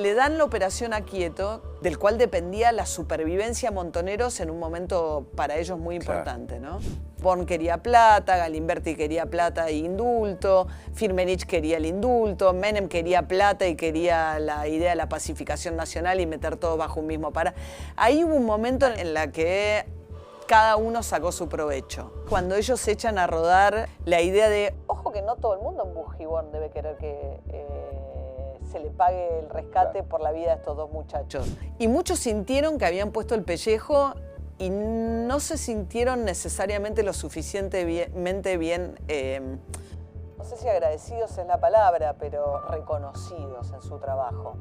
le dan la operación a Quieto, del cual dependía la supervivencia a Montoneros en un momento para ellos muy importante, ¿no? Born quería plata, Galimberti quería plata e indulto, Firmenich quería el indulto, Menem quería plata y quería la idea de la pacificación nacional y meter todo bajo un mismo paraguas. Ahí hubo un momento en la que cada uno sacó su provecho. Cuando ellos se echan a rodar la idea de, ojo que no todo el mundo en Bujibón debe querer que se le pague el rescate por la vida de estos dos muchachos. Y muchos sintieron que habían puesto el pellejo y no se sintieron necesariamente lo suficientemente bien, no sé si agradecidos es la palabra, pero reconocidos en su trabajo.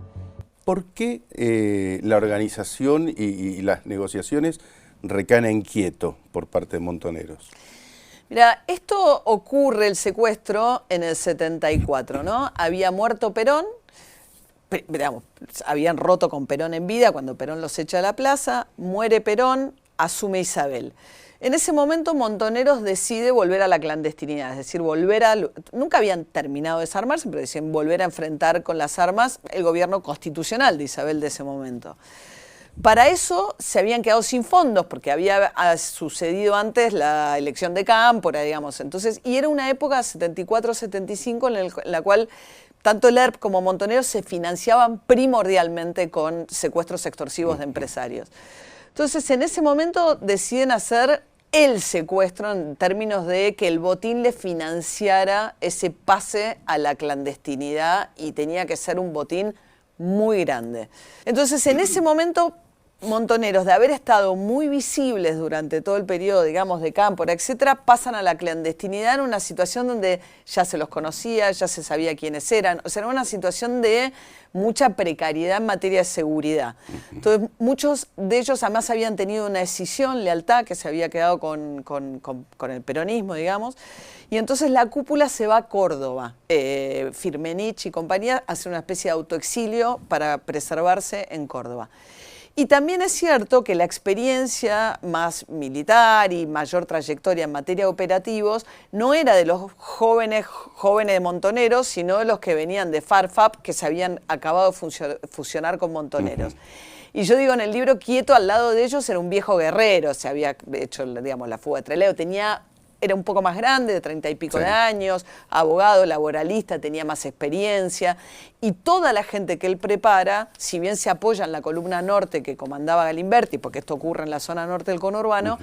¿Por qué la organización y las negociaciones recaen en Quieto por parte de Montoneros? Mira, esto ocurre, el secuestro, en el 74, ¿no? Había muerto Perón, digamos, habían roto con Perón en vida cuando Perón los echa a la plaza, muere Perón, asume Isabel. En ese momento Montoneros decide volver a la clandestinidad, es decir, nunca habían terminado de desarmarse, pero decían volver a enfrentar con las armas el gobierno constitucional de Isabel de ese momento. Para eso se habían quedado sin fondos, porque había sucedido antes la elección de Cámpora, digamos. Entonces, y era una época, 74-75, en la cual tanto el ERP como Montoneros se financiaban primordialmente con secuestros extorsivos de empresarios. Entonces, en ese momento deciden hacer el secuestro en términos de que el botín le financiara ese pase a la clandestinidad y tenía que ser un botín muy grande. Entonces, en ese momento, Montoneros, de haber estado muy visibles durante todo el periodo, digamos, de Cámpora, etcétera, pasan a la clandestinidad en una situación donde ya se los conocía, ya se sabía quiénes eran. O sea, era una situación de mucha precariedad en materia de seguridad. Entonces, muchos de ellos además habían tenido una decisión, lealtad, que se había quedado con el peronismo, digamos. Y entonces la cúpula se va a Córdoba. Firmenich y compañía hacen una especie de autoexilio para preservarse en Córdoba. Y también es cierto que la experiencia más militar y mayor trayectoria en materia de operativos no era de los jóvenes de Montoneros, sino de los que venían de Farfap, que se habían acabado de fusionar con Montoneros. Y yo digo en el libro, Quieto al lado de ellos era un viejo guerrero, se había hecho, digamos, la fuga de Trelew, era un poco más grande, de 30 y pico de años, abogado, laboralista, tenía más experiencia. Y toda la gente que él prepara, si bien se apoya en la columna norte que comandaba Galimberti, porque esto ocurre en la zona norte del conurbano,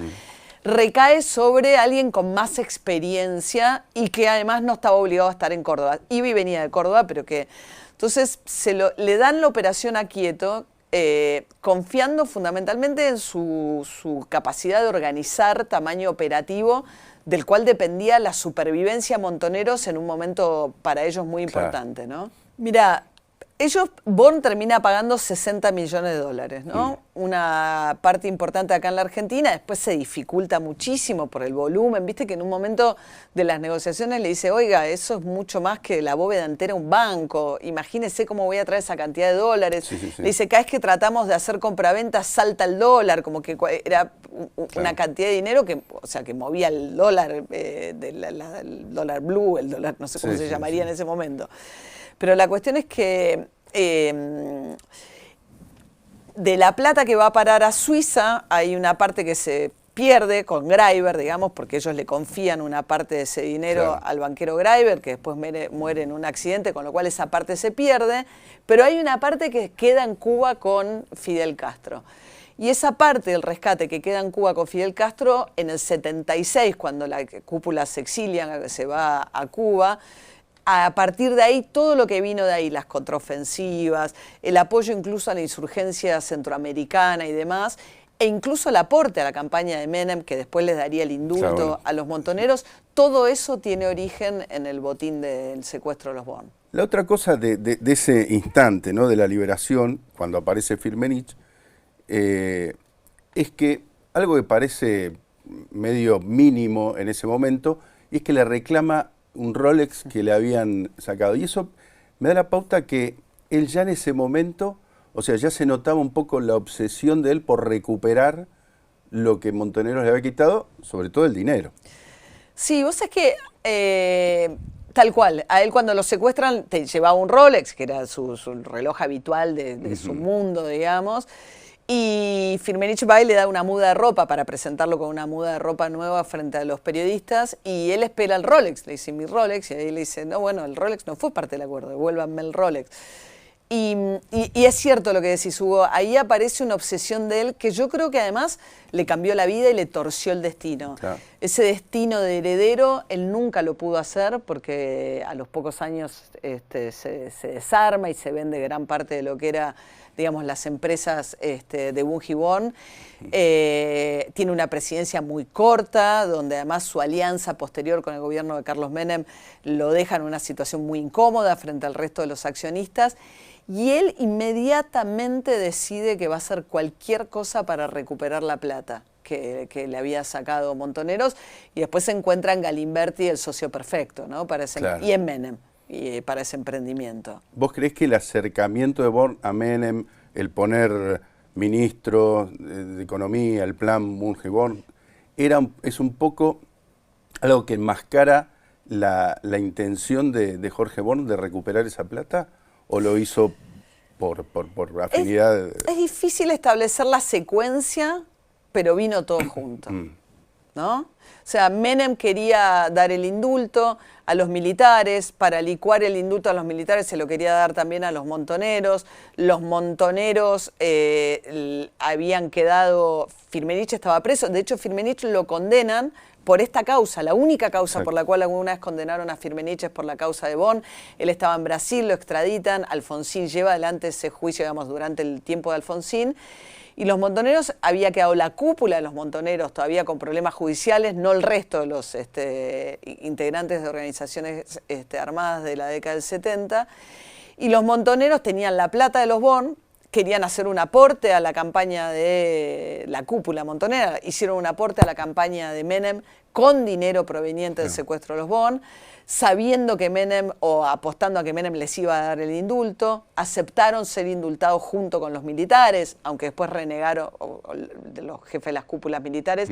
recae sobre alguien con más experiencia y que además no estaba obligado a estar en Córdoba. Iba y venía de Córdoba, pero que... Entonces le dan la operación a Quieto, confiando fundamentalmente en su capacidad de organizar tamaño operativo, del cual dependía la supervivencia a Montoneros en un momento para ellos muy importante, ¿no? Mira, Born termina pagando 60 millones de dólares, ¿no? Una parte importante acá en la Argentina, después se dificulta muchísimo por el volumen, viste que en un momento de las negociaciones le dice, oiga, eso es mucho más que la bóveda entera de un banco, imagínese cómo voy a traer esa cantidad de dólares. Le dice, cada vez que tratamos de hacer compraventas salta el dólar, como que era una cantidad de dinero que, o sea, que movía el dólar, el dólar blue, el dólar, no sé cómo se llamaría en ese momento. Pero la cuestión es que de la plata que va a parar a Suiza hay una parte que se pierde con Greiber, digamos, porque ellos le confían una parte de ese dinero al banquero Greiber, que después muere en un accidente, con lo cual esa parte se pierde, pero hay una parte que queda en Cuba con Fidel Castro. Y esa parte del rescate que queda en Cuba con Fidel Castro, en el 76, cuando la cúpula se exilia, se va a Cuba, a partir de ahí, todo lo que vino de ahí, las contraofensivas, el apoyo incluso a la insurgencia centroamericana y demás, e incluso el aporte a la campaña de Menem, que después les daría el indulto a los Montoneros, todo eso tiene origen en el botín del secuestro de los Born. La otra cosa de ese instante, ¿no?, de la liberación, cuando aparece Firmenich, es que algo que parece medio mínimo en ese momento, es que le reclama un Rolex que le habían sacado. Y eso me da la pauta que él ya en ese momento, o sea, ya se notaba un poco la obsesión de él por recuperar lo que Montoneros le había quitado, sobre todo el dinero. Sí, vos sabés que Tal cual. A él cuando lo secuestran te llevaba un Rolex, que era su reloj habitual de su mundo, digamos. Y Firmenich va y le da una muda de ropa para presentarlo con una muda de ropa nueva frente a los periodistas. Y él espera el Rolex. Le dice, mi Rolex. Y ahí le dice, no, bueno, el Rolex no fue parte del acuerdo, devuélvanme el Rolex. Y es cierto lo que decís, Hugo, ahí aparece una obsesión de él que yo creo que además le cambió la vida y le torció el destino. Claro. Ese destino de heredero, él nunca lo pudo hacer porque a los pocos años se desarma y se vende gran parte de lo que era, digamos, las empresas de Bunge. Tiene una presidencia muy corta, donde además su alianza posterior con el gobierno de Carlos Menem lo deja en una situación muy incómoda frente al resto de los accionistas. Y él inmediatamente decide que va a hacer cualquier cosa para recuperar la plata que le había sacado Montoneros, y después se encuentra en Galimberti el socio perfecto, ¿no? Claro. Y en Menem, para ese emprendimiento. ¿Vos creés que el acercamiento de Born a Menem, el poner ministro de Economía, el plan Bunge-Born, es un poco algo que enmascara la intención de Jorge Born de recuperar esa plata? ¿O lo hizo por afinidad? Es difícil establecer la secuencia, pero vino todo junto, ¿no? O sea, Menem quería dar el indulto a los militares. Para licuar el indulto a los militares se lo quería dar también a los montoneros. Los montoneros habían quedado... Firmenich estaba preso. De hecho, Firmenich lo condenan por esta causa, la única causa por la cual alguna vez condenaron a Firmenich es por la causa de Born. Él estaba en Brasil, lo extraditan, Alfonsín lleva adelante ese juicio, digamos, durante el tiempo de Alfonsín. Y los montoneros, había quedado la cúpula de los montoneros todavía con problemas judiciales, no el resto de los integrantes de organizaciones armadas de la década del 70. Y los montoneros tenían la plata de los Born, querían hacer un aporte a la campaña de la cúpula montonera, hicieron un aporte a la campaña de Menem con dinero proveniente del secuestro de los Born, sabiendo que Menem, o apostando a que Menem les iba a dar el indulto, aceptaron ser indultados junto con los militares, aunque después renegaron, de los jefes de las cúpulas militares,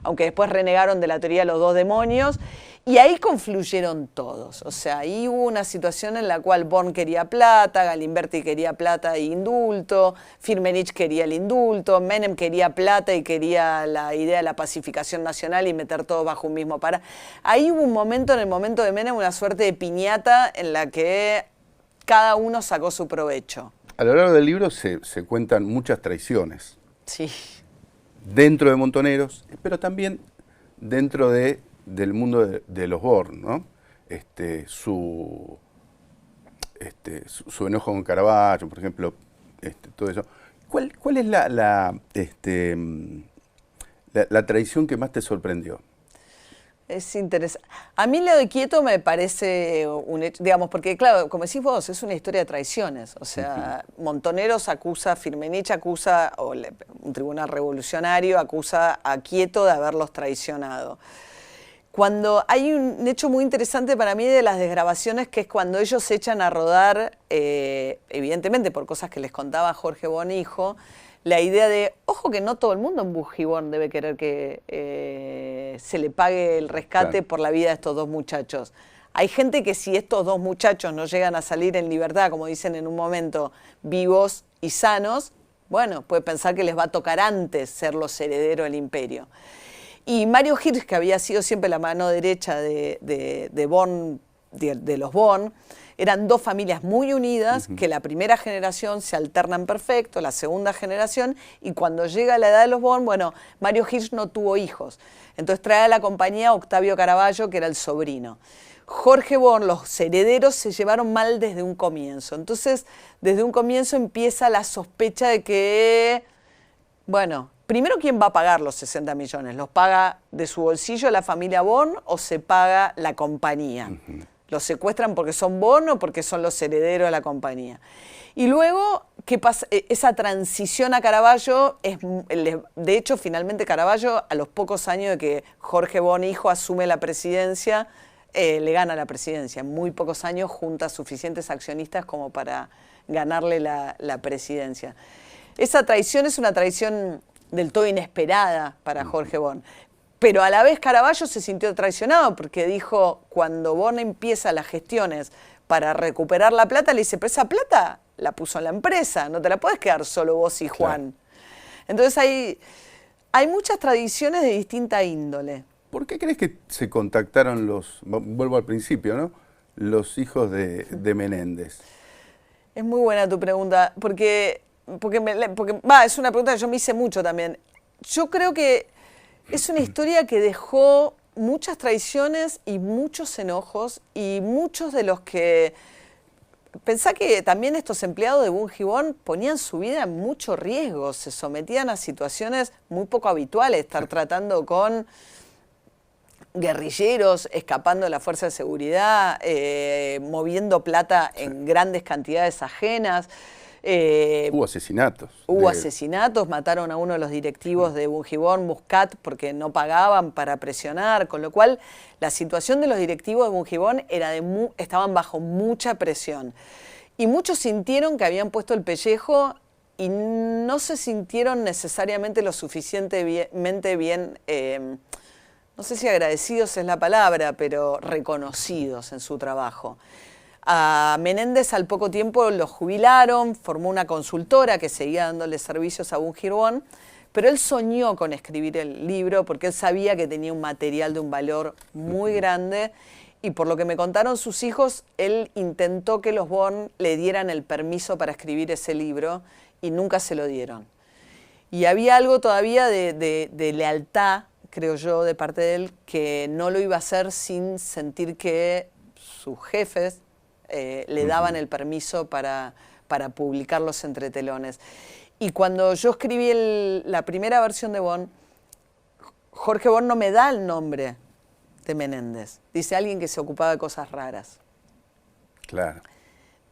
aunque después renegaron de la teoría de los dos demonios, y ahí confluyeron todos. O sea, ahí hubo una situación en la cual Born quería plata, Galimberti quería plata e indulto, Firmenich quería el indulto, Menem quería plata y quería la idea de la pacificación nacional y meter todo bajo un mismo para. Ahí hubo un momento, en el momento de Menem, una suerte de piñata en la que cada uno sacó su provecho. A lo largo del libro se cuentan muchas traiciones. Sí. Dentro de Montoneros, pero también dentro del mundo de los Born, ¿no? Su enojo con Caravaggio, por ejemplo, todo eso. ¿Cuál es la traición que más te sorprendió? Es interesante. A mí lo de Quieto me parece un hecho, digamos, porque claro, como decís vos, es una historia de traiciones. O sea, Montoneros acusa, Firmenich acusa, o un tribunal revolucionario acusa a Quieto de haberlos traicionado. Cuando hay un hecho muy interesante para mí de las desgrabaciones, que es cuando ellos se echan a rodar, evidentemente por cosas que les contaba Jorge Born hijo, la idea de, ojo que no todo el mundo en Bunge debe querer que se le pague el rescate por la vida de estos dos muchachos. Hay gente que si estos dos muchachos no llegan a salir en libertad, como dicen en un momento, vivos y sanos, bueno, puede pensar que les va a tocar antes ser los herederos del imperio. Y Mario Hirsch, que había sido siempre la mano derecha de Born, de los Born, eran dos familias muy unidas, que la primera generación se alternan perfecto, la segunda generación, y cuando llega la edad de los Born, bueno, Mario Hirsch no tuvo hijos. Entonces trae a la compañía a Octavio Caravaggio, que era el sobrino. Jorge Born, los herederos se llevaron mal desde un comienzo. Entonces, desde un comienzo empieza la sospecha de que, bueno, primero, ¿quién va a pagar los 60 millones? ¿Los paga de su bolsillo la familia Born o se paga la compañía? ¿Los secuestran porque son Born o porque son los herederos de la compañía? Y luego, ¿qué pasa? Esa transición a Caravaggio, de hecho, finalmente Caravaggio, a los pocos años de que Jorge Born hijo asume la presidencia, le gana la presidencia. En muy pocos años junta suficientes accionistas como para ganarle la presidencia. Esa traición es una traición del todo inesperada para Jorge Born. Pero a la vez Caravaggio se sintió traicionado porque dijo, cuando Born empieza las gestiones para recuperar la plata, le dice, pero esa plata la puso en la empresa, no te la puedes quedar solo vos y Juan. Claro. Entonces hay muchas tradiciones de distinta índole. ¿Por qué crees que se contactaron vuelvo al principio, ¿no? Los hijos de Menéndez? Es muy buena tu pregunta, porque es una pregunta que yo me hice mucho también. Yo creo que es una historia que dejó muchas traiciones y muchos enojos, y muchos de los que... Pensá que también estos empleados de Bunge ponían su vida en mucho riesgo, se sometían a situaciones muy poco habituales, estar tratando con guerrilleros, escapando de la fuerza de seguridad, moviendo plata en grandes cantidades ajenas. Hubo asesinatos. Asesinatos, mataron a uno de los directivos de Bungibón, Muscat, porque no pagaban para presionar, con lo cual la situación de los directivos de Bungibón estaban bajo mucha presión. Y muchos sintieron que habían puesto el pellejo y no se sintieron necesariamente lo suficientemente bien, no sé si agradecidos es la palabra, pero reconocidos en su trabajo. A Menéndez al poco tiempo lo jubilaron, formó una consultora que seguía dándole servicios a Bunge, pero él soñó con escribir el libro porque él sabía que tenía un material de un valor muy grande, y por lo que me contaron sus hijos, él intentó que los Born le dieran el permiso para escribir ese libro y nunca se lo dieron. Y había algo todavía de lealtad, creo yo, de parte de él, que no lo iba a hacer sin sentir que sus jefes le daban el permiso para publicar los entretelones. Y cuando yo escribí la primera versión de Born, Jorge Born no me da el nombre de Menéndez. Dice alguien que se ocupaba de cosas raras. Claro.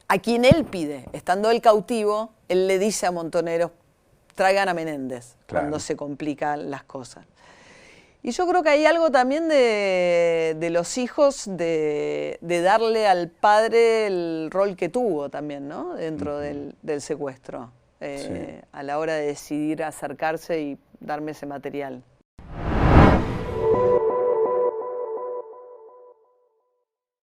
A quien él pide, estando él cautivo, él le dice a Montoneros, traigan a Menéndez, claro, cuando se complican las cosas. Y yo creo que hay algo también de los hijos de darle al padre el rol que tuvo también, ¿no? Dentro del secuestro, sí, a la hora de decidir acercarse y darme ese material.